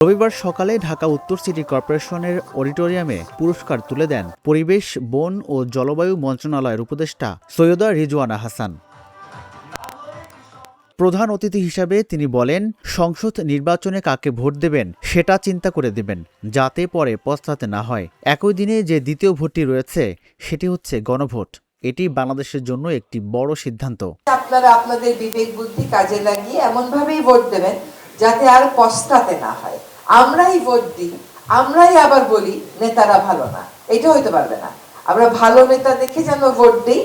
রবিবার সকালে ঢাকা উত্তর সিটি কর্পোরেশনের অডিটোরিয়ামে পুরস্কার তুলে দেন পরিবেশ, বন ও জলবায়ু মন্ত্রণালয়ের উপদেষ্টা সৈয়দা রিজওয়ানা হাসান। প্রধান অতিথি হিসাবে তিনি বলেন, সংসদ নির্বাচনে কাকে ভোট দেবেন সেটা চিন্তা করে দেবেন, যাতে পরে পস্তাতে না হয়। একই দিনে যে দ্বিতীয় ভোটটি রয়েছে সেটি হচ্ছে গণভোট। এটি বাংলাদেশের জন্য একটি বড় সিদ্ধান্ত। আপনারা আপনাদের বিবেক বুদ্ধি কাজে লাগিয়ে এমনভাবেই ভোট দেবেন যাতে আর পস্তাতে না হয়। আমরাই ভোট দিই, আমরাই আবার বলি নেতারা ভালো না, এটা হইতে পারবে না। আমরা ভালো নেতা দেখে যেন ভোট দিই।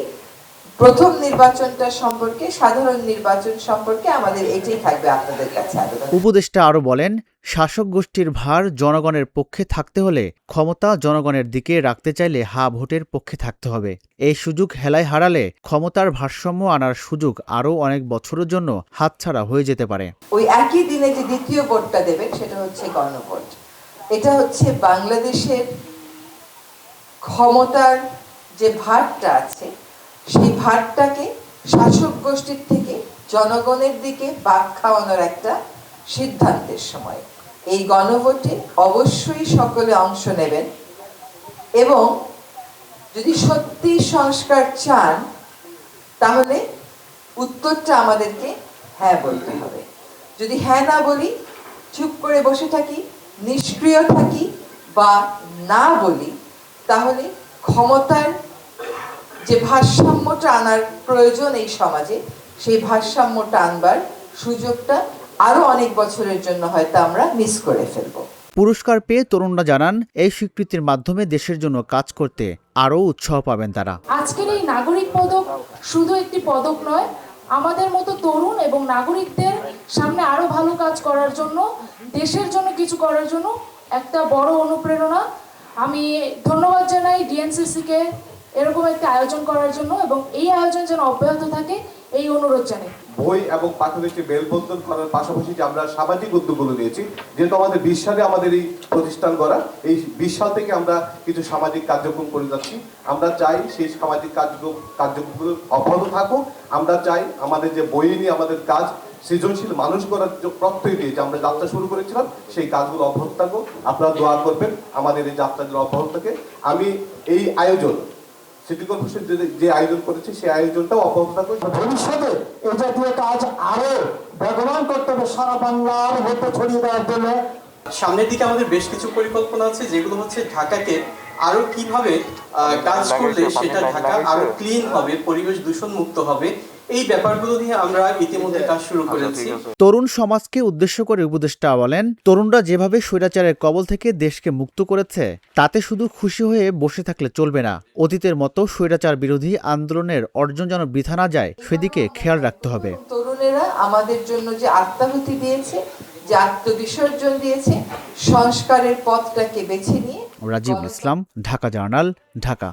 প্রথম নির্বাচনটা সম্পর্কে, সাধারণ নির্বাচন সম্পর্কে আমাদের এটাই থাকবে আপনাদের কাছে আবেদন। উপদেষ্টা আরও বলেন, শাসক গোষ্ঠীর ভার জনগণের পক্ষে থাকতে হলে ক্ষমতা জনগণের দিকে রাখতে চাইলে হা ভোটের পক্ষে থাকতে হবে। এই সুযোগ হেলায় হারালে ক্ষমতার ভারসাম্য আনার সুযোগ আরও অনেক বছরের জন্য হাতছাড়া হয়ে যেতে পারে। ওই একই দিনে যে দ্বিতীয় ভোটটা দেবেন সেটা হচ্ছে গণভোট। এটা হচ্ছে বাংলাদেশের ক্ষমতার যে ভারটা আছে সেই ভারটাকে শাসক গোষ্ঠীর থেকে জনগণের দিকে বাঁক খাওয়ানোর একটা সিদ্ধান্তের সময়। এই গণভোটে অবশ্যই সকলে অংশ নেবেন এবং যদি সত্যি সংস্কার চান তাহলে উত্তরটা আমাদেরকে হ্যাঁ বলতে হবে। যদি হ্যাঁ না বলি, চুপ করে বসে থাকি, নিষ্ক্রিয় থাকি বা না বলি, তাহলে ক্ষমতার যে ভারসাম্যটা আনার প্রয়োজন এই সমাজে, সেই ভারসাম্যটা আনবার সুযোগটা আরো অনেক বছরের জন্য হয়তো আমরা মিস করে ফেলবো। পুরস্কার পেয়ে তরুণরা জানান, এই স্বীকৃতির মাধ্যমে দেশের জন্য কাজ করতে আরও উৎসাহ পাবেন তারা। আজকের এই নাগরিক পদক শুধু একটি পদক নয়, আমাদের মতো তরুণ এবং নাগরিকদের সামনে আরো ভালো কাজ করার জন্য, দেশের জন্য কিছু করার জন্য একটা বড় অনুপ্রেরণা। আমি ধন্যবাদ জানাই ডিএনসিসিকে এরকম একটা আয়োজন করার জন্য, এবং এই আয়োজন যেন অব্যাহত থাকে এই অনুরোধ জানাই। বই এবং পাঠ্যপুস্তকে মেলবন্ধন করার পাশাপাশি যে আমরা সামাজিক উদ্যোগগুলো নিয়েছি, যেহেতু আমাদের 20 সালে আমাদের এই প্রতিষ্ঠান করা, এই 20 সাল থেকে আমরা কিছু সামাজিক কার্যক্রম করে যাচ্ছি। আমরা চাই সেই সামাজিক কার্যক্রমগুলো অব্যাহত থাকুক। আমরা চাই আমাদের যে বই নিয়ে আমাদের কাজ, সৃজনশীল মানুষ করার যে প্রত্যয় দিয়ে যে আমরা যাত্রা শুরু করেছিলাম, সেই কাজগুলো অব্যাহত থাকুক। আপনারা দোয়া করবেন আমাদের এই যাত্রাগুলো অব্যাহত থাকে। আমি এই আয়োজন সিটি কর্পোরেশন যে আয়োজন করেছে সেই আয়োজনটাও অব্যাহত থাকবে। ভবিষ্যতে এই জাতীয় কাজ আরো বেগবান করতে হবে সারা বাংলার মধ্যে ছড়িয়ে দেওয়ার জন্য। সামনের দিকে আমাদের বেশ কিছু পরিকল্পনা আছে, যেগুলো হচ্ছে ঢাকাকে আরো কিভাবে কাজ করলে সেটা ঢাকা আরো ক্লিন হবে, পরিবেশ দূষণ মুক্ত হবে, এই ব্যাপারগুলো নিয়ে আমরা ইতিমধ্যে কাজ শুরু করেছি। তরুণ সমাজকে উদ্দেশ্য করে উপদেষ্টা বলেন, তরুণরা যেভাবে স্বৈরাচারের কবল থেকে দেশকে মুক্ত করেছে তাতে শুধু খুশি হয়ে বসে থাকলে চলবে না। অতীতের মতো স্বৈরাচার বিরোধী আন্দোলনের অর্জন যেন বৃথা না যায় সেদিকে খেয়াল রাখতে হবে। তরুণেরা আমাদের জন্য যে আত্মাহুতি দিয়েছে, যে আত্মবিসর্জন দিয়েছে, সংস্কারের পথটাকে বেছে নিয়ে। রাজীবুল ইসলাম, ঢাকা জার্নাল, ঢাকা।